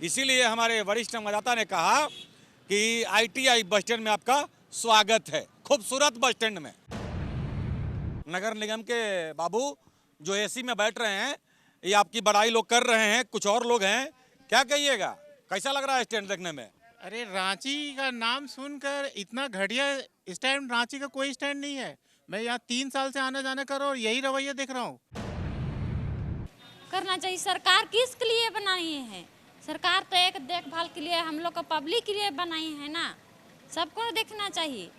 इसीलिए हमारे वरिष्ठ मतदाता ने कहा कि ITI बस स्टैंड में आपका स्वागत है, खूबसूरत बस स्टैंड में। नगर निगम के बाबू जो AC में बैठ रहे हैं, ये आपकी बड़ाई लोग कर रहे हैं, कुछ और लोग हैं, क्या कहिएगा, कैसा लग रहा है स्टैंड देखने में? अरे रांची का नाम सुनकर इतना घटिया स्टैंड रांची का कोई स्टैंड नहीं है। मैं यहाँ 3 साल से आने जाने कर रहा हूँ और यही रवैया देख रहा हूँ। करना चाहिए। सरकार किसके लिए बनाई है? सरकार तो एक देखभाल के लिए, हम लोग को पब्लिक के लिए बनाई है ना, सबको देखना चाहिए।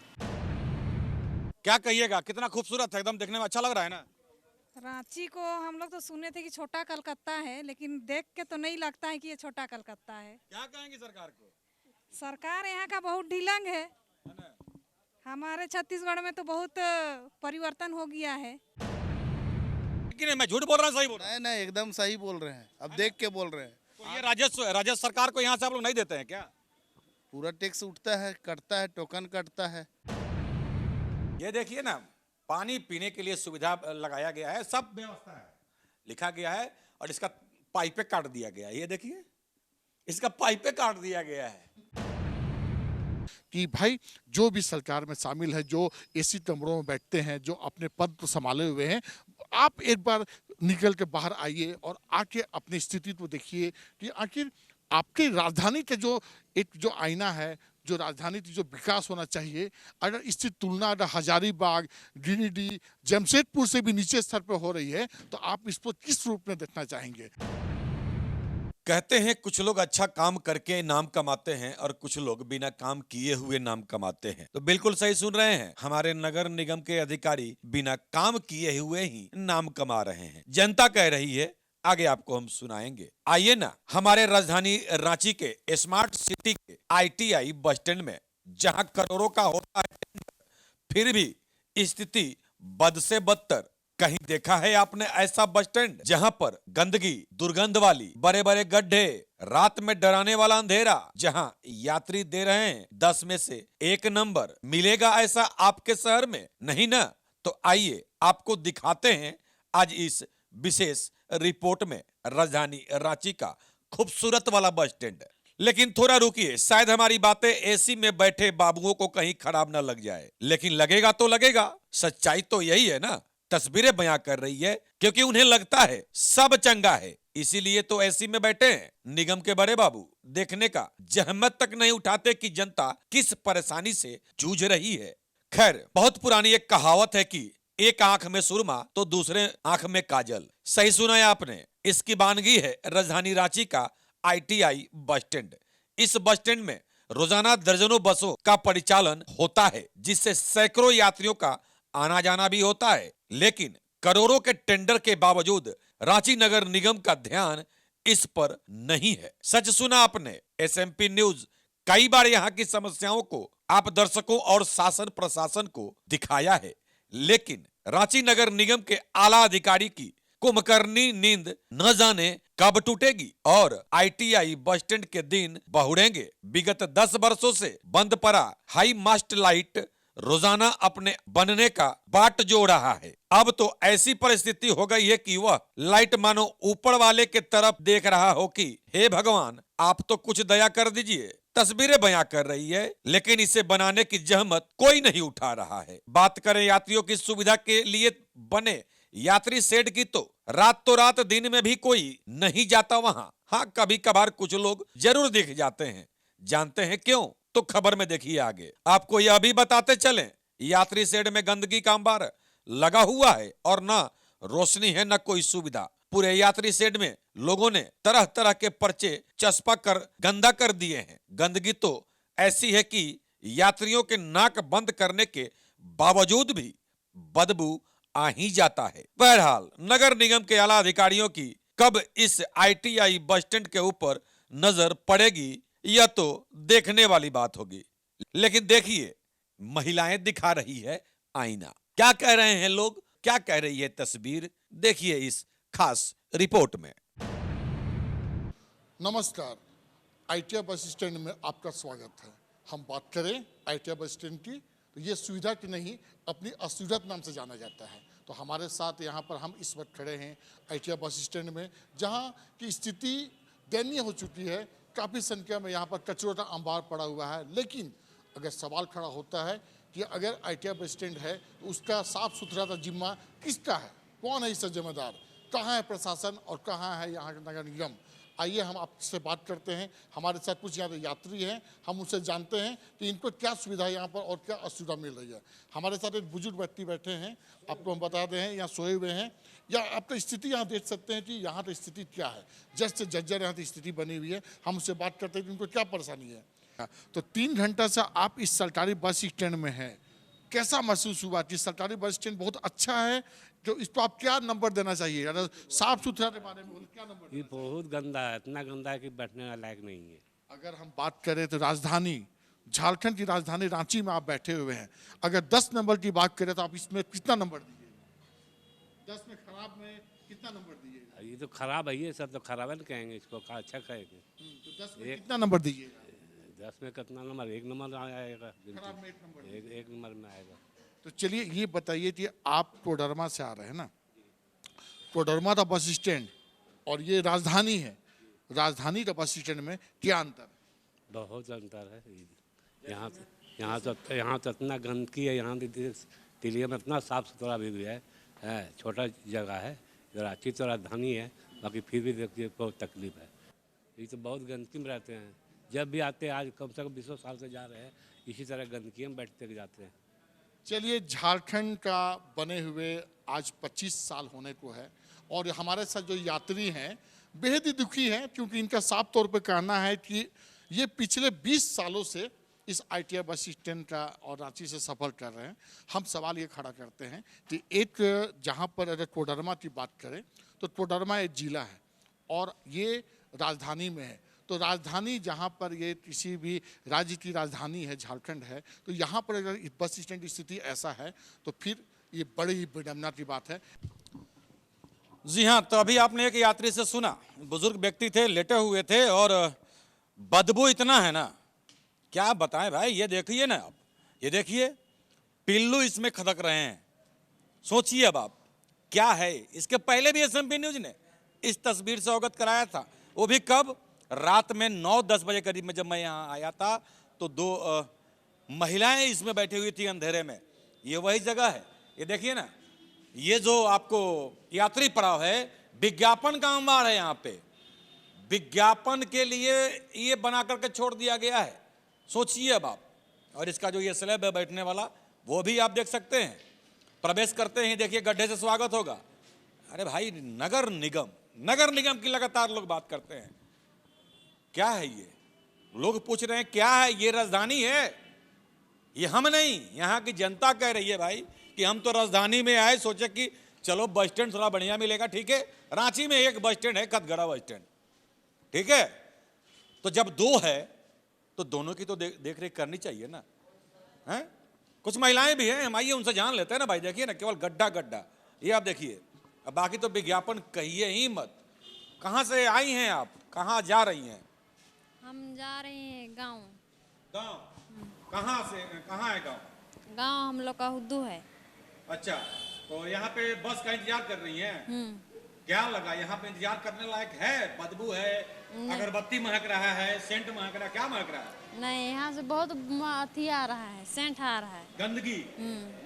क्या कहिएगा, कितना खूबसूरत है, एकदम देखने में अच्छा लग रहा है ना? रांची को हम लोग तो सुने थे कि छोटा कलकत्ता है, लेकिन देख के तो नहीं लगता है कि ये छोटा कलकत्ता है। क्या कहेंगे सरकार को? सरकार यहाँ का बहुत ढिलंग है। हमारे छत्तीसगढ़ में तो बहुत परिवर्तन हो गया है। लेकिन मैं झूठ बोल रहा हूँ, सही बोल रहा नहीं नहीं, एकदम सही बोल रहे हैं। अब देख के बोल रहे हैं। हूँ? तो ये राजस्व सरकार को यहाँ से आप लोग नहीं देते हैं क्या? पूरा टैक्स उठता है, कटता है, टोकन कटता है। ये देखिए ना, पानी पीने के लिए सुविधा लगाया गया है, सब व्यवस्था है, लिखा गया है, और इसका पाइपे काट दिया गया है। ये देखिए, इसका पाइपे काट दिया गया है। कि भाई जो भी सरकार में शामिल है, जो एसी कमरों में बैठते हैं, जो अपने पद को संभाले हुए हैं, आप एक बार निकल के बाहर आइए और आके अपनी स्थिति को देखिए कि आखिर आपकी राजधानी के जो आईना है, जो राजधानी की जो विकास होना चाहिए, अगर इसकी तुलना अगर हजारीबाग, गिरिडीह, जमशेदपुर से भी नीचे स्तर पर हो रही है, तो आप इसको किस रूप में देखना चाहेंगे? कहते हैं कुछ लोग अच्छा काम करके नाम कमाते हैं और कुछ लोग बिना काम किए हुए नाम कमाते हैं। तो बिल्कुल सही सुन रहे हैं, हमारे नगर निगम के अधिकारी बिना काम किए हुए ही नाम कमा रहे हैं। जनता कह रही है, आगे आपको हम सुनाएंगे। आइए ना, हमारे राजधानी रांची के स्मार्ट सिटी के ITI बस स्टैंड में, जहां करोड़ों का होता है टेंडर, फिर भी स्थिति बद से बदतर। कहीं देखा है आपने ऐसा बस स्टैंड जहां पर गंदगी, दुर्गंध वाली, बड़े बड़े गड्ढे, रात में डराने वाला अंधेरा, जहां यात्री दे रहे हैं 10 में से 1 नंबर? मिलेगा ऐसा आपके शहर में? नहीं ना। तो आइए आपको दिखाते हैं आज इस विशेष रिपोर्ट में राजधानी रांची का खूबसूरत वाला बस स्टैंड। लेकिन थोड़ा रुकिए, शायद हमारी बातें AC में बैठे बाबुओं को कहीं खराब ना लग जाए, लेकिन लगेगा तो लगेगा। सच्चाई तो यही है ना, तस्वीरें बयां कर रही है, क्योंकि उन्हें लगता है सब चंगा है, इसीलिए तो AC में बैठे हैं। निगम के बड़े बाबू देखने का जहमत तक नहीं उठाते कि जनता किस परेशानी से जूझ रही है। खैर, बहुत पुरानी एक कहावत है कि एक आंख में सुरमा तो दूसरे आंख में काजल। सही सुना है आपने। इसकी वानगी है राजधानी रांची का ITI बस स्टैंड। इस बस स्टैंड में रोजाना दर्जनों बसों का परिचालन होता है, जिससे सैकड़ों यात्रियों का आना जाना भी होता है। लेकिन करोड़ों के टेंडर के बावजूद रांची नगर निगम का ध्यान इस पर नहीं है। सच सुना आपने। SMP न्यूज कई बार यहाँ की समस्याओं को आप दर्शकों और शासन प्रशासन को दिखाया है, लेकिन रांची नगर निगम के आला अधिकारी की कुंभकर्णी नींद न जाने कब टूटेगी और ITI बस स्टैंड के दिन बहुड़ेंगे। विगत 10 वर्षों से बंद पड़ा हाई मास्ट लाइट रोजाना अपने बनने का बाट जोड़ रहा है। अब तो ऐसी परिस्थिति हो गई है कि वह लाइट मानो ऊपर वाले के तरफ देख रहा हो कि हे भगवान, आप तो कुछ दया कर दीजिए। तस्वीरें बयां कर रही है, लेकिन इसे बनाने की जहमत कोई नहीं उठा रहा है। बात करें यात्रियों की सुविधा के लिए बने यात्री शेड की, तो रात दिन में भी कोई नहीं जाता वहां। हाँ, कभी कभार कुछ लोग जरूर दिख जाते हैं। जानते हैं क्यों? तो खबर में देखिए आगे। आपको यह भी बताते चलें, यात्री शेड में गंदगी का अंबार लगा हुआ है और ना रोशनी है, ना कोई सुविधा। पूरे यात्री शेड में लोगों ने तरह तरह के पर्चे चस्पा कर गंदा कर दिए हैं। गंदगी तो ऐसी है कि यात्रियों के नाक बंद करने के बावजूद भी बदबू आ ही जाता है। बहरहाल, नगर निगम के आला अधिकारियों की कब इस ITI बस स्टैंड के ऊपर नजर पड़ेगी, यह तो देखने वाली बात होगी। लेकिन देखिए, महिलाएं दिखा रही है आईना। क्या कह रहे हैं लोग, क्या कह रही है तस्वीर, देखिए इस खास रिपोर्ट में। नमस्कार, ITI बस स्टैंड में आपका स्वागत है। हम बात करें ITI बस स्टैंड की, तो ये सुविधा की नहीं, अपनी असुविधा नाम से जाना जाता है। तो हमारे साथ यहाँ पर हम इस वक्त खड़े हैं ITI बस स्टैंड में, जहाँ की स्थिति दयनीय हो चुकी है। काफ़ी संख्या में यहाँ पर कचरों का अंबार पड़ा हुआ है। लेकिन अगर सवाल खड़ा होता है कि अगर ITI बस स्टैंड है तो उसका साफ सुथरा का जिम्मा किसका है, कौन है इसका जिम्मेदार, कहाँ है प्रशासन और कहाँ है यहाँ का नगर निगम। आइए हम आपसे बात करते हैं। हमारे साथ कुछ यहाँ पे यात्री हैं, हम उनसे जानते हैं कि इनको क्या सुविधा यहाँ पर और क्या असुविधा मिल रही है। हमारे साथ एक बुजुर्ग व्यक्ति बैठे हैं, आपको हम बता दें यहाँ सोए हुए हैं, या आप तो स्थिति यहाँ देख सकते हैं कि यहाँ तो स्थिति क्या है, जस्ट जर्जर यहाँ की स्थिति बनी हुई है। हम उससे बात करते हैं कि उनको क्या परेशानी है। तो 3 घंटा से आप इस सरकारी बस स्टैंड में हैं, कैसा महसूस हुआ कि सरकारी बस स्टैंड बहुत अच्छा है, जो इसको आप क्या नंबर देना चाहिए, अगर साफ सुथरा के बारे में क्या नंबर? ये बहुत गंदा है, इतना गंदा है कि बैठने का लायक नहीं है। अगर हम बात करें तो राजधानी झारखंड की राजधानी रांची में आप बैठे हुए हैं, अगर 10 नंबर की बात करें तो आप इसमें कितना नंबर दीजिएगा? 10 में खराब में कितना नंबर दीजिएगा? ये तो खराब है, ये सब तो खराब है ना कहेंगे, इसको अच्छा कहेंगे। तो 10 में कितना नंबर दीजिएगा? 10 में कितना नंबर? 1 नंबर आएगा, खराब में 1 नंबर। एक नंबर में आएगा। तो चलिए ये बताइए कि आप कोडरमा से आ रहे हैं ना, कोडरमा का बस स्टैंड और ये राजधानी है, राजधानी का बस स्टैंड में क्या अंतर? बहुत अंतर है। यहाँ तो इतना गंदगी है, यहाँ दिल्ली में इतना साफ सुथरा भी है, छोटा जगह है, रांची तो राजधानी है, बाकी फिर भी देखिए बहुत तकलीफ है। ये तो बहुत गंदगी में रहते हैं, जब भी आते हैं, आज कम से कम 20 साल से जा रहे हैं, इसी तरह गंदगी में बैठते जाते हैं। चलिए, झारखंड का बने हुए आज 25 साल होने को है और हमारे साथ जो यात्री हैं बेहद ही दुखी हैं, क्योंकि इनका साफ तौर पे कहना है कि ये पिछले 20 सालों से इस ITI बस स्टैंड का और रांची से सफ़र कर रहे हैं। हम सवाल ये खड़ा करते हैं कि एक जहाँ पर अगर कोडरमा की बात करें तो कोडरमा एक जिला है और ये राजधानी में है, तो राजधानी जहाँ पर ये किसी भी राज्य की राजधानी है, झारखंड है, तो यहाँ पर अगर बस स्टैंड की स्थिति ऐसा है तो फिर ये बड़ी ही विडम्बना की बात है। जी हाँ, तो अभी आपने एक यात्री से सुना, बुजुर्ग व्यक्ति थे, लेटे हुए थे और बदबू इतना है ना, क्या बताएं भाई। ये देखिए ना आप, ये देखिए पिल्लू इसमें खदक रहे हैं। सोचिए अब आप क्या है। इसके पहले भी SMP न्यूज ने इस तस्वीर से अवगत कराया था, वो भी कब, रात में 9-10 बजे करीब में जब मैं यहाँ आया था तो 2 महिलाएं इसमें बैठी हुई थी अंधेरे में। ये वही जगह है, ये देखिए ना, ये जो आपको यात्री पड़ाव है, विज्ञापन का अंबार है यहाँ पे, विज्ञापन के लिए ये बना करके छोड़ दिया गया है। सोचिए अब आप। और इसका जो ये स्लैब है बैठने वाला, वो भी आप देख सकते हैं। प्रवेश करते ही देखिए गड्ढे से स्वागत होगा। अरे भाई, नगर निगम की लगातार लोग बात करते हैं। क्या है ये? लोग पूछ रहे हैं क्या है ये? राजधानी है ये, हम नहीं, यहाँ की जनता कह रही है भाई कि हम तो राजधानी में आए, सोचे कि चलो बस स्टैंड थोड़ा बढ़िया मिलेगा। ठीक है, रांची में एक बस स्टैंड है, कतगड़ा बस स्टैंड, ठीक है। तो जब 2 है तो दोनों की तो देख रेख करनी चाहिए ना, हैं? कुछ महिलाएं भी हैं, हम आइए उनसे जान लेते हैं ना भाई। देखिए ना, केवल गड्ढा, ये आप देखिए। अब बाकी तो विज्ञापन कहिए ही मत। कहाँ से आई हैं आप, कहाँ जा रही हैं? हम जा रहे हैं गांव। कहाँ से, कहाँ है गांव? गांव हम लोग का हुद्दू है। अच्छा, तो यहाँ पे बस का इंतजार कर रही हैं? क्या लगा यहाँ पे इंतजार करने लायक है? बदबू है, अगरबत्ती महक रहा है, सेंट महक रहा है, क्या महक रहा है? नहीं, यहाँ से बहुत अथी आ रहा है, सेंट आ रहा है, गंदगी,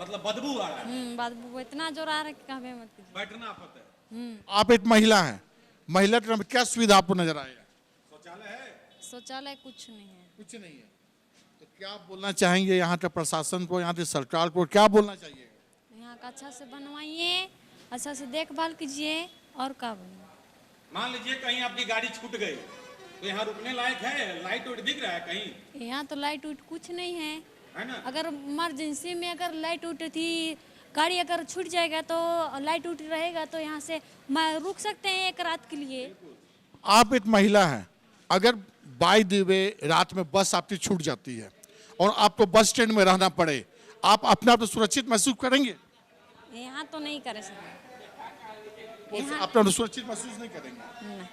मतलब बदबू आ रहा है। बदबू इतना जोर आ रहा है कि कहबे मत कीजिए। बैठना आपत है। आप एक महिला हैं, महिला के नाम पे क्या सुविधा आपको नजर आएगा? शौचालय है? शौचालय कुछ नहीं है। कुछ नहीं है। तो क्या आप बोलना चाहेंगे यहाँ के प्रशासन को, यहाँ की सरकार को, क्या बोलना चाहिए? यहाँ का अच्छा से बनवाइए, अच्छा से देखभाल कीजिए, और क्या बोलिए। मान लीजिए कहीं आपकी गाड़ी छूट गई तो यहाँ रुकने लायक है? लाइट वाइट दिख रहा है कहीं? यहाँ तो लाइट उइट कुछ नहीं है ना? अगर इमरजेंसी में अगर लाइट उइट थी, गाड़ी अगर छूट जाएगा तो लाइट उइट रहेगा तो यहाँ से रुक सकते हैं एक रात के लिए। आप एक महिला हैं, अगर बाय द वे रात में बस आपकी छूट जाती है और आपको बस स्टैंड में रहना पड़े, आप अपने आप को सुरक्षित महसूस करेंगे? यहाँ तो नहीं कर सकते। अपने आप सुरक्षित महसूस नहीं करेंगे।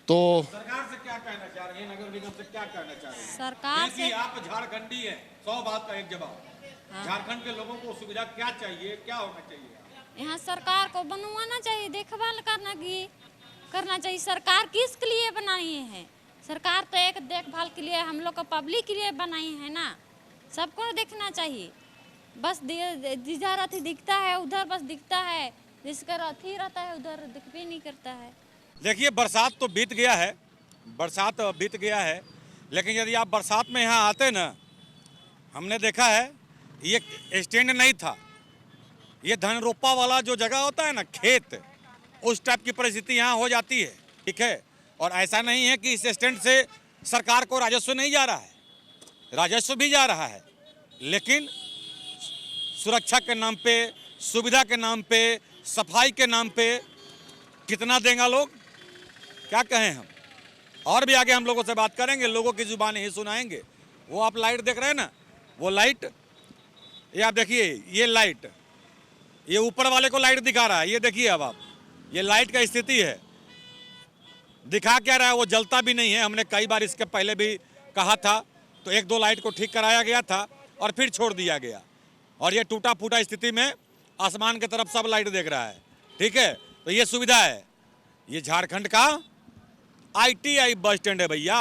तो सरकार से क्या कहना चाह रही है, नगर निगम से क्या कहना चाह रही है? सरकार से आप झारखंडी हैं, 100 बात का एक जवाब। झारखंड के लोगों को सुविधा क्या चाहिए, क्या होना चाहिए? यहाँ सरकार को बनवाना चाहिए, देखभाल करना चाहिए। सरकार किसके लिए बनाई है? सरकार तो एक देखभाल के लिए हम लोग को पब्लिक के लिए बनाई है ना, सबको देखना चाहिए। बस जिधर अथी दिखता है उधर बस दिखता है, जिसका अथी रहता है उधर दिख भी नहीं करता है। देखिए बरसात तो बीत गया है, बरसात बीत गया है, लेकिन यदि आप बरसात में यहाँ आते ना, हमने देखा है ये स्टैंड नहीं था, ये धन रोपा वाला जो जगह होता है ना, खेत, उस टाइप की परिस्थिति यहाँ हो जाती है, ठीक है। और ऐसा नहीं है कि इस स्टैंड से सरकार को राजस्व नहीं जा रहा है, राजस्व भी जा रहा है, लेकिन सुरक्षा के नाम पे, सुविधा के नाम पे, सफाई के नाम पे कितना देंगे लोग, क्या कहें हम। और भी आगे हम लोगों से बात करेंगे, लोगों की जुबान ही सुनाएंगे। वो आप लाइट देख रहे हैं ना, वो लाइट, ये आप देखिए, ये लाइट, ये ऊपर वाले को लाइट दिखा रहा है, ये देखिए अब आप, ये लाइट का स्थिति है। दिखा क्या रहा है, वो जलता भी नहीं है। हमने कई बार इसके पहले भी कहा था, तो एक दो लाइट को ठीक कराया गया था और फिर छोड़ दिया गया, और ये टूटा फूटा स्थिति में आसमान की तरफ सब लाइट देख रहा है, ठीक है। तो ये सुविधा है, ये झारखंड का ITI बस स्टैंड है भैया,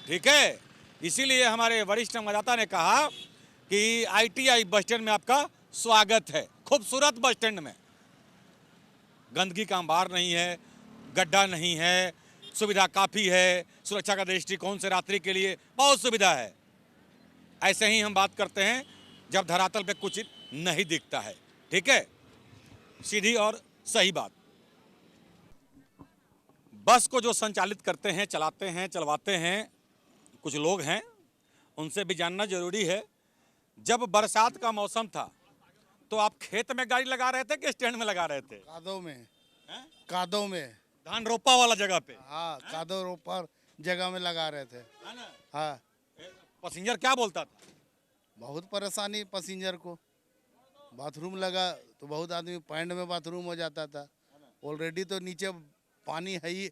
ठीक है। इसीलिए हमारे वरिष्ठ मतदाता ने कहा कि ITI बस स्टैंड में आपका स्वागत है। खूबसूरत बस स्टैंड में गंदगी का अंबार नहीं है, गड्ढा नहीं है, सुविधा काफ़ी है, सुरक्षा का दृष्टिकोण से रात्रि के लिए बहुत सुविधा है। ऐसे ही हम बात करते हैं जब धरातल पे कुछ नहीं दिखता है, ठीक है, सीधी और सही बात। बस को जो संचालित करते हैं, चलाते हैं, चलवाते हैं कुछ लोग हैं, उनसे भी जानना जरूरी है। जब बरसात का मौसम था तो आप खेत में गाड़ी लगा रहे थे कि स्टैंड में लगा रहे थे? कादों में, कादों में, धान रोपा वाला जगह पे? हाँ, कादों रोपा जगह में लगा रहे थे। है ना? हाँ, पैसेंजर क्या बोलता था? बहुत परेशानी पैसेंजर को। बाथरूम लगा तो बहुत आदमी पैंट में बाथरूम हो जाता था। ऑलरेडी तो नीचे पानी है ही,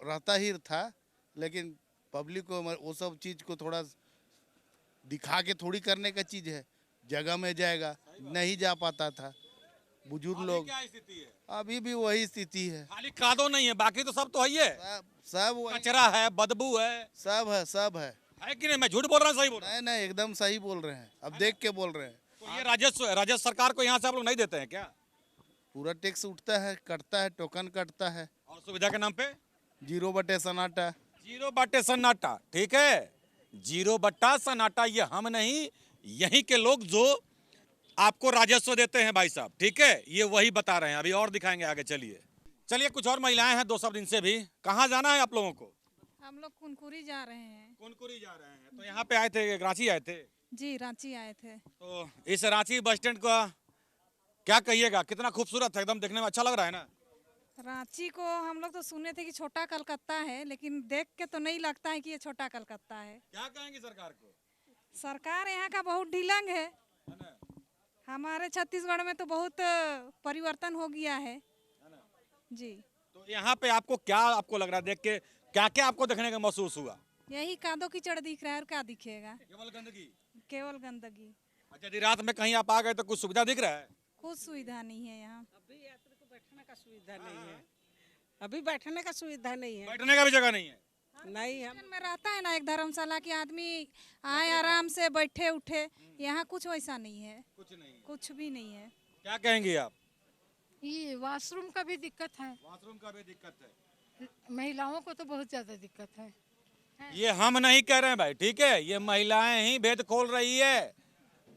रहता ही था, लेकिन पब्लिक को वो सब चीज़ को थोड़ा दिखा के थोड़ी करने का चीज़ है। जगह में जाएगा, नहीं जा पाता था बुजुर्ग लोग। क्या स्थिति है? अभी भी वही स्थिति है। खाली कादो नहीं है, बाकी तो सब तो है, सब वही, कचरा है, बदबू है, सब है, सब है कि नहीं? मैं झूठ बोल रहा हूँ, सही बोल रहा हूँ? नहीं नहीं, एकदम सही बोल रहे हैं। अब देख के बोल रहे हैं। तो ये राजस्व सरकार को यहाँ से आप लोग नहीं देते हैं क्या? पूरा टैक्स उठता है, कटता है, टोकन कटता है। और सुविधा के नाम पे 0 सन्नाटा। 0 सन्नाटा, ठीक है, 0 सन्नाटा। ये हम नहीं, यहीं के लोग जो आपको राजस्व देते हैं भाई साहब, ठीक है, ये वही बता रहे हैं। अभी और दिखाएंगे आगे, चलिए कुछ और महिलाएं हैं दो शब्द इनसे भी। कहाँ जाना है आप लोगों को? हम लोग कुनकुरी जा रहे हैं। कुनकुरी जा रहे हैं, तो यहाँ पे आए थे, रांची आए थे? जी, रांची आए थे। तो इस रांची बस स्टैंड का क्या कहिएगा, कितना खूबसूरत है, एकदम देखने में अच्छा लग रहा है ना? रांची को हम लोग तो सुने थे कि छोटा कलकत्ता है, लेकिन देख के तो नहीं लगता है कि ये छोटा कलकत्ता है। क्या कहेंगे सरकार को? सरकार यहाँ का बहुत ढीलंग है। ना? हमारे छत्तीसगढ़ में तो बहुत परिवर्तन हो गया है जी। तो यहाँ पे आपको क्या आपको लग रहा है देख के, क्या क्या आपको देखने का महसूस हुआ? यही कादो कीचड़ दिख रहा है, और क्या दिखेगा? केवल गंदगी। केवल गंदगी। अच्छा, यदि रात में कहीं आप आ गए तो कुछ सुविधा दिख रहा है? कुछ सुविधा नहीं है यहाँ। अभी यात्री को बैठने का सुविधा नहीं है। अभी बैठने का सुविधा नहीं है। बैठने का भी जगह नहीं है? नहीं, हम में रहता है ना एक धर्मशाला की, आदमी आए आराम से बैठे उठे। यहाँ कुछ वैसा नहीं है, कुछ नहीं है। कुछ भी नहीं है। क्या कहेंगे आप? ये वॉशरूम का भी दिक्कत है, वॉशरूम का भी दिक्कत है, महिलाओं को तो बहुत ज्यादा दिक्कत है। ये हम नहीं कह रहे हैं भाई, ठीक है, ये महिलाएं ही भेद खोल रही है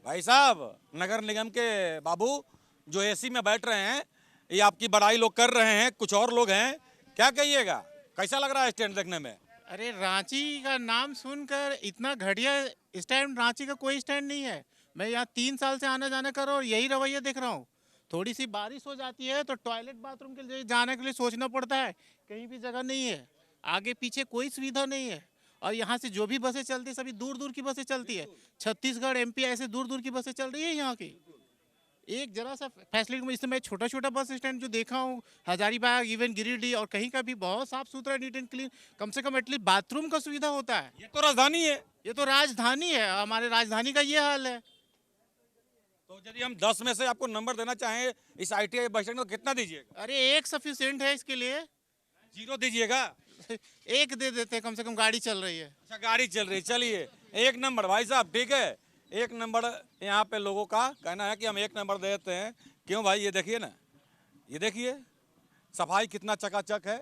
भाई साहब। नगर निगम के बाबू जो AC में बैठ रहे हैं, ये आपकी बड़ाई लोग कर रहे हैं, कुछ और लोग हैं, क्या कहिएगा, कैसा लग रहा है स्टैंड देखने में? अरे रांची का नाम सुनकर इतना घटिया स्टैंड, रांची का कोई स्टैंड नहीं है। मैं यहाँ 3 साल से आना जाना कर रहा हूँ और यही रवैया देख रहा हूँ। थोड़ी सी बारिश हो जाती है तो टॉयलेट बाथरूम के लिए जाने के लिए सोचना पड़ता है, कहीं भी जगह नहीं है, आगे पीछे कोई सुविधा नहीं है। और यहाँ से जो भी बसें चलती है सभी दूर दूर की बसें चलती है। छत्तीसगढ़ MP ऐसे दूर दूर की बसें चल रही है यहाँ की। एक जरा सा फैसिलिटी में, इसमें छोटा छोटा बस स्टैंड जो देखा हूँ, हजारीबाग, इवन गिरिडीह और कहीं का भी बहुत साफ सुथरा, नीट एंड क्लीन, कम से कम एटलीस्ट बाथरूम का सुविधा होता है। ये तो राजधानी है। ये तो राजधानी है, हमारे राजधानी का ये हाल है। तो यदि हम 10 में से आपको नंबर देना चाहें इस ITI बस स्टैंड को, कितना दीजिएगा? अरे 1 सफिशिएंट है इसके लिए। 0 दीजिएगा? एक दे देते, कम से कम गाड़ी चल रही है। अच्छा, गाड़ी चल रही, चलिए एक नंबर भाई साहब, ठीक है, एक नंबर। यहाँ पे लोगों का कहना है कि हम एक नंबर दे देते हैं। क्यों भाई? ये देखिए ना, ये देखिए सफाई कितना चकाचक है,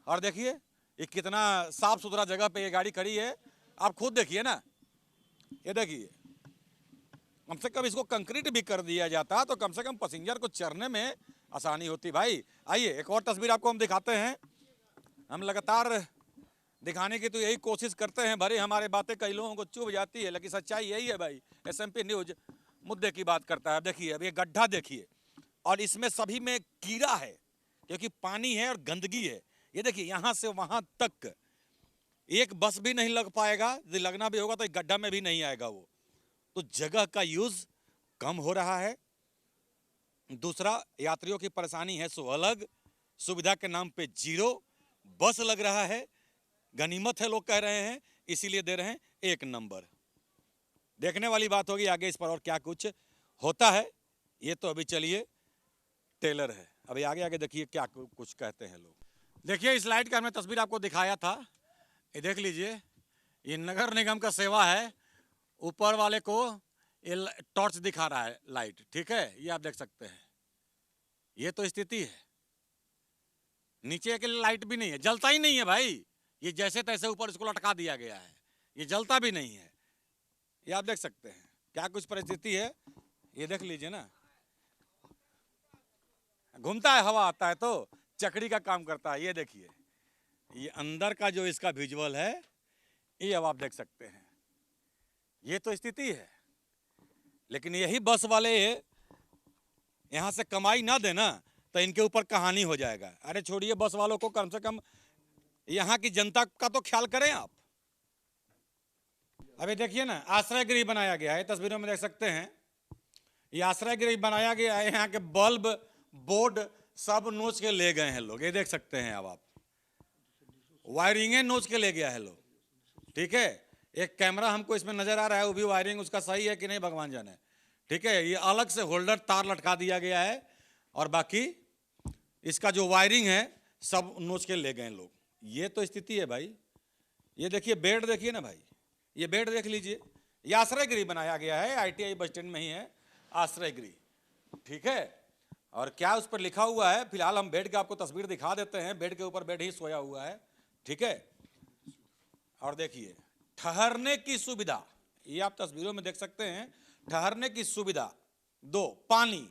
और देखिए ये कितना साफ सुथरा जगह पे ये गाड़ी खड़ी है। आप खुद देखिए ना, ये देखिए, कम से कम इसको कंक्रीट भी कर दिया जाता तो कम से कम पैसेंजर को चढ़ने में आसानी होती। भाई आइए एक और तस्वीर आपको हम दिखाते हैं। हम लगातार दिखाने की तो यही कोशिश करते हैं, भले हमारे बातें कई लोगों को चुभ जाती है, लेकिन सच्चाई यही है भाई। SMP न्यूज मुद्दे की बात करता है। देखिए अब ये गड्ढा देखिए, और इसमें सभी में कीड़ा है, क्योंकि पानी है और गंदगी है। ये देखिए यहाँ से वहां तक एक बस भी नहीं लग पाएगा, यदि लगना भी होगा तो एक गड्ढा में भी नहीं आएगा वो। तो जगह का यूज कम हो रहा है। दूसरा, यात्रियों की परेशानी है सो अलग, सुविधा के नाम पे जीरो, बस लग रहा है, गनीमत है लोग कह रहे हैं, इसीलिए दे रहे हैं एक नंबर। देखने वाली बात होगी आगे इस पर और क्या कुछ होता है। ये तो अभी चलिए टेलर है, अभी आगे आगे देखिए क्या कुछ कहते हैं लोग। देखिए इस लाइट का हमने तस्वीर आपको दिखाया था, ये देख लीजिए, ये नगर निगम का सेवा है। ऊपर वाले को ये टॉर्च दिखा रहा है लाइट, ठीक है, ये आप देख सकते हैं। ये तो स्थिति है, नीचे के लिए लाइट भी नहीं है, जलता ही नहीं है भाई। ये जैसे तैसे ऊपर इसको लटका दिया गया है, ये जलता भी नहीं है। ये आप देख सकते हैं क्या कुछ परिस्थिति है, ये देख लीजिए ना। घूमता है, हवा आता है तो चकड़ी का काम करता है। ये देखिए, ये अंदर का जो इसका विजुअल है, ये अब आप देख सकते हैं। ये तो स्थिति है, लेकिन यही बस वाले यहां से कमाई ना देना तो इनके ऊपर कहानी हो जाएगा। अरे छोड़िए बस वालों को, कम से कम यहाँ की जनता का तो ख्याल करें आप। अभी देखिए ना, आश्रय गृह बनाया गया है, तस्वीरों में देख सकते हैं। ये आश्रय गृह बनाया गया है, यहाँ के बल्ब बोर्ड सब नोच के ले गए हैं लोग, ये देख सकते हैं। अब आप वायरिंगे नोच के ले गया है लोग, ठीक है। एक कैमरा हमको इसमें नजर आ रहा है, वो भी वायरिंग उसका सही है कि नहीं भगवान जाने, ठीक है। ये अलग से होल्डर तार लटका दिया गया है, और बाकी इसका जो वायरिंग है सब नोच के ले गए लोग। ये तो स्थिति है भाई। ये देखिए बेड देखिए ना भाई, ये बेड देख लीजिए। ये आश्रय गृह बनाया गया है, ITI बस स्टैंड में ही है आश्रय गृह, ठीक है। और क्या उस पर लिखा हुआ है, फिलहाल हम बेड का आपको तस्वीर दिखा देते हैं। बेड के ऊपर बेड ही सोया हुआ है, ठीक है। और देखिए ठहरने की सुविधा, ये आप तस्वीरों में देख सकते हैं। ठहरने की सुविधा, 2 पानी,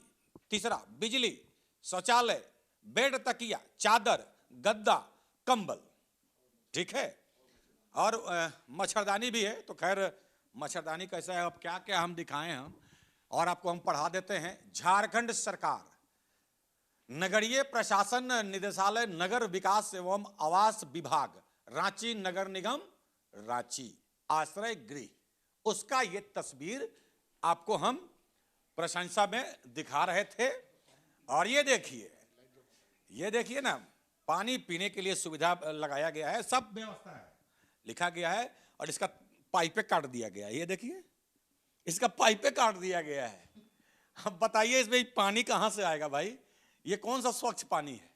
तीसरा बिजली, शौचालय, बेड, तकिया, चादर, गद्दा, कंबल, ठीक है। और मच्छरदानी भी है। तो खैर मच्छरदानी कैसा है, अब क्या क्या हम दिखाएं हम, और आपको हम पढ़ा देते हैं। झारखंड सरकार नगरीय प्रशासन निदेशालय, नगर विकास एवं आवास विभाग, रांची नगर निगम रांची, आश्रय गृह, उसका ये तस्वीर आपको हम प्रशंसा में दिखा रहे थे। और ये देखिए ना, पानी पीने के लिए सुविधा लगाया गया है, सब व्यवस्था है, लिखा गया है। और इसका पाइपे काट दिया गया है, ये देखिए इसका पाइपे काट दिया गया है। अब बताइए इसमें पानी कहां से आएगा भाई? ये कौन सा स्वच्छ पानी है?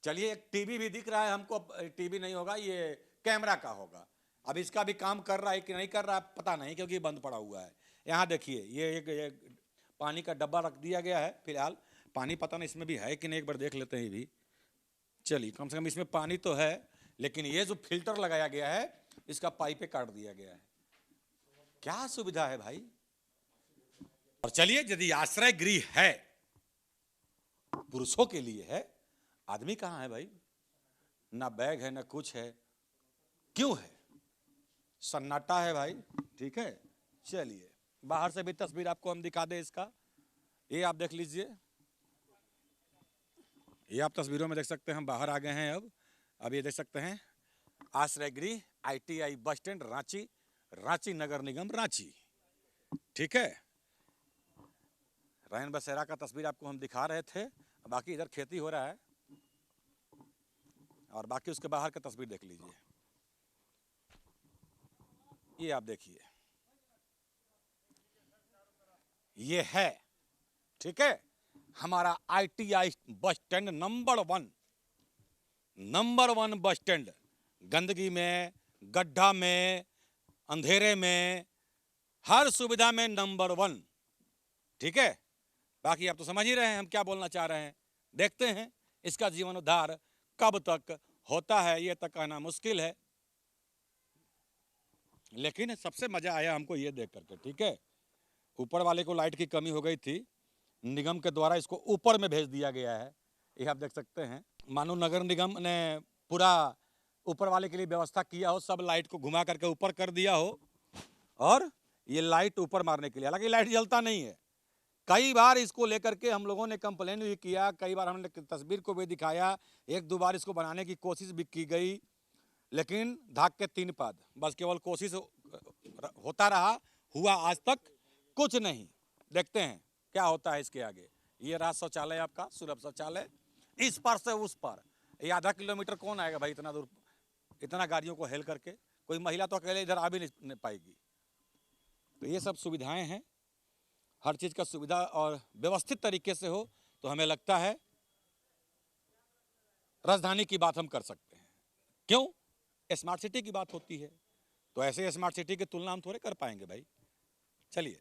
चलिए एक टीवी भी दिख रहा है हमको, टीवी नहीं होगा, ये कैमरा का होगा। अब इसका भी काम कर रहा है कि नहीं कर रहा है पता नहीं, क्योंकि बंद पड़ा हुआ है। यहाँ देखिए ये एक पानी का डब्बा रख दिया गया है। फिलहाल पानी पता नहीं इसमें भी है कि नहीं, एक बार देख लेते हैं ये भी। चलिए कम से कम इसमें पानी तो है, लेकिन ये जो फिल्टर लगाया गया है इसका पाइपे काट दिया गया है। क्या सुविधा है भाई? और चलिए यदि आश्रय गृह है, पुरुषों के लिए है, आदमी कहां है भाई? ना बैग है ना कुछ है, क्यों है? सन्नाटा है भाई, ठीक है। चलिए बाहर से भी तस्वीर आपको हम दिखा दें इसका, ये आप देख लीजिए। ये आप तस्वीरों में देख सकते हैं, हम बाहर आ गए हैं अब ये देख सकते हैं आश्रय गृह ITI bus stand Ranchi, Ranchi नगर निगम रांची, ठीक है। रैन बसेरा का तस्वीर आपको हम दिखा रहे थे। बाकी इधर खेती हो रहा है, और बाकी उसके बाहर का तस्वीर देख लीजिए। ये आप देखिए, ये है, ठीक है, हमारा ITI bus stand number 1 number 1 bus stand, गंदगी में, गड्ढा में, अंधेरे में, हर सुविधा में नंबर 1। ठीक है, बाकी आप तो समझ ही रहे हैं हम क्या बोलना चाह रहे हैं। देखते हैं इसका जीवनोद्धार कब तक होता है, ये तक कहना मुश्किल है, लेकिन सबसे मजा आया हमको ये देख करके। ठीक है, ऊपर वाले को लाइट की कमी हो गई थी, निगम के द्वारा इसको ऊपर में भेज दिया गया है। ये आप देख सकते हैं, मानो नगर निगम ने पूरा ऊपर वाले के लिए व्यवस्था किया हो, सब लाइट को घुमा करके ऊपर कर दिया हो, और ये लाइट ऊपर मारने के लिए। हालांकि लाइट जलता नहीं है। कई बार इसको लेकर के हम लोगों ने कंप्लेन भी किया, कई बार हमने तस्वीर को भी दिखाया, 1-2 बार इसको बनाने की कोशिश भी की गई, लेकिन धाक के 3 पाद, बस केवल कोशिश होता रहा, हुआ आज तक कुछ नहीं। देखते हैं क्या होता है इसके आगे। ये रहा शौचालय आपका, सुलभ शौचालय, इस पार से उस पार ये आधा किलोमीटर कौन आएगा भाई इतना दूर, इतना गाड़ियों को हेल करके। कोई महिला तो अकेले इधर आ भी नहीं पाएगी। तो ये सब सुविधाएं हैं, हर चीज का सुविधा और व्यवस्थित तरीके से हो तो हमें लगता है राजधानी की बात हम कर सकते हैं। क्यों? स्मार्ट सिटी की बात होती है, तो ऐसे स्मार्ट सिटी की तुलना हम थोड़े कर पाएंगे भाई। चलिए,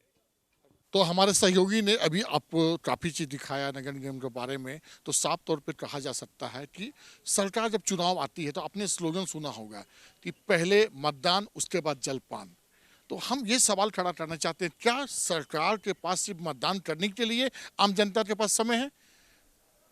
तो हमारे सहयोगी ने अभी आपको काफ़ी चीज़ दिखाया नगर निगम के बारे में। तो साफ तौर पे कहा जा सकता है कि सरकार जब चुनाव आती है तो आपने स्लोगन सुना होगा कि पहले मतदान उसके बाद जलपान। तो हम ये सवाल खड़ा करना चाहते हैं, क्या सरकार के पास सिर्फ मतदान करने के लिए आम जनता के पास समय है?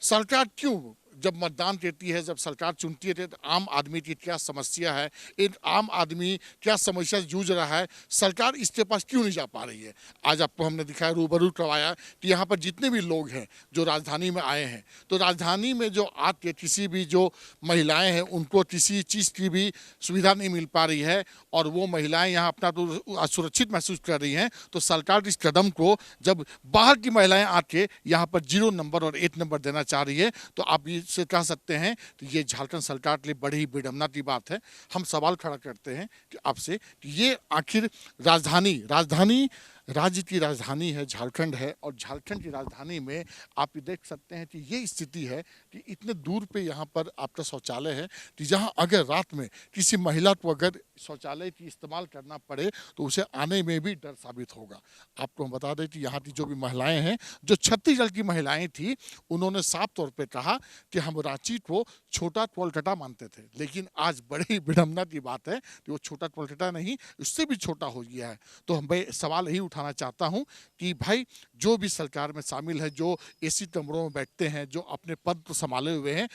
सरकार क्यों जब मतदान करती है, जब सरकार चुनती है, तो आम आदमी की क्या समस्या है, एक आम आदमी क्या समस्या से जूझ रहा है, सरकार इसके पास क्यों नहीं जा पा रही है? आज आपको हमने दिखाया, रूबरू करवाया कि यहाँ पर जितने भी लोग हैं जो राजधानी में आए हैं, तो राजधानी में जो आके किसी भी जो महिलाएं हैं उनको किसी चीज़ की भी सुविधा नहीं मिल पा रही है, और वो महिलाएं यहाँ अपना तो असुरक्षित महसूस कर रही हैं। तो सरकार इस कदम को, जब बाहर की महिलाएं आके यहाँ पर 0 नंबर और 1 नंबर देना चाह रही है, तो आप से कह सकते हैं तो ये झारखंड सरकार के लिए बड़ी ही विडंबना की बात है। हम सवाल खड़ा करते हैं कि आपसे कि ये आखिर राजधानी राज्य की राजधानी है, झारखंड है, और झारखंड की राजधानी में आप देख सकते हैं कि ये स्थिति है कि इतने दूर पे यहाँ पर आपका शौचालय है कि जहाँ अगर रात में किसी महिला को अगर शौचालय की इस्तेमाल करना पड़े तो उसे आने में भी डर साबित होगा। आपको हम बता दें कि यहाँ की जो भी महिलाएं हैं, जो छत्तीसगढ़ की महिलाएं थी, उन्होंने साफ तौर पर कहा कि हम रांची को छोटा कोलकाता मानते थे, लेकिन आज बड़ी विडंबना की बात है कि वो छोटा कोलकाता नहीं, उससे भी छोटा हो गया है। तो मैं सवाल यही उठाना चाहता हूं कि भाई जो भी सरकार में शामिल है, जो एसी कमरों में बैठते हैं, जो अपने पद को संभाले हुए हैं,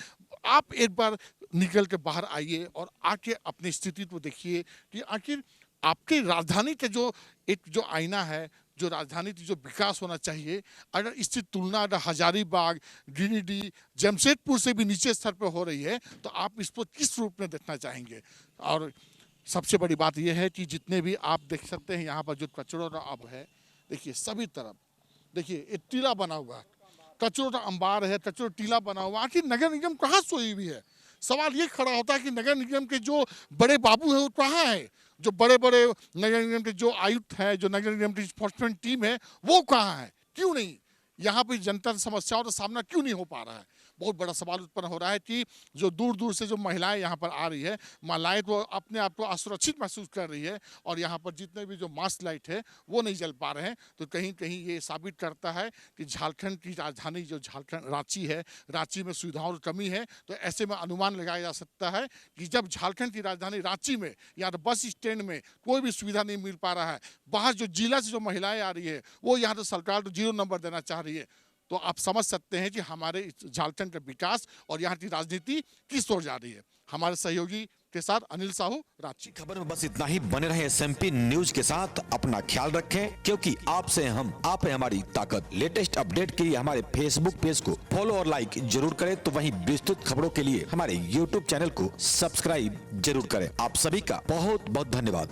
आप एक बार निकल के बाहर आइए और आके अपनी स्थिति को देखिए कि आखिर आपकी राजधानी के जो एक जो आईना है, जो राजधानी की जो विकास होना चाहिए, अगर इसकी तुलना अगर हजारीबाग, गिरिडीह, जमशेदपुर से भी नीचे स्तर पर हो रही है, तो आप इसको किस रूप में देखना चाहेंगे? और सबसे बड़ी बात यह है कि जितने भी आप देख सकते हैं यहाँ पर जो कचरों का अब है, देखिए सभी तरफ देखिए एक टीला बना हुआ है, कचरों का अंबार है, कचरों टीला बना हुआ। आखिर नगर निगम कहाँ सोई हुई है? सवाल ये खड़ा होता है कि नगर निगम के जो बड़े बाबू हैं वो कहाँ हैं? जो बड़े बड़े नगर निगम के जो आयुक्त हैं, जो नगर निगम की इन्फोर्समेंट टीम है, वो कहाँ है? क्यों नहीं यहाँ पर जनता समस्याओं का सामना क्यों नहीं हो पा रहा है? बहुत बड़ा सवाल उत्पन्न हो रहा है कि जो दूर दूर से जो महिलाएं यहाँ पर आ रही है, महिलाएं तो अपने आप को असुरक्षित महसूस कर रही है, और यहाँ पर जितने भी जो मास्ट लाइट है वो नहीं जल पा रहे हैं। तो कहीं कहीं ये साबित करता है कि झारखंड की राजधानी जो झारखंड रांची है, रांची में सुविधाओं की कमी है। तो ऐसे में अनुमान लगाया जा सकता है कि जब झारखंड की राजधानी रांची में या तो बस स्टैंड में कोई भी सुविधा नहीं मिल पा रहा है, बाहर जो जिला से जो महिलाएं आ रही है वो यहाँ तो सरकार तो 0 नंबर देना चाह रही है, तो आप समझ सकते हैं कि हमारे झारखंड का विकास और यहाँ की राजनीति किस ओर जा रही है। हमारे सहयोगी के साथ अनिल साहू, रांची। खबर में बस इतना ही। बने रहे SMP न्यूज के साथ, अपना ख्याल रखें, क्योंकि आपसे हम, आप है हमारी ताकत। लेटेस्ट अपडेट के लिए हमारे फेसबुक पेज को फॉलो और लाइक जरूर करें, तो वहीं विस्तृत खबरों के लिए हमारे YouTube चैनल को सब्सक्राइब जरूर करें। आप सभी का बहुत बहुत धन्यवाद।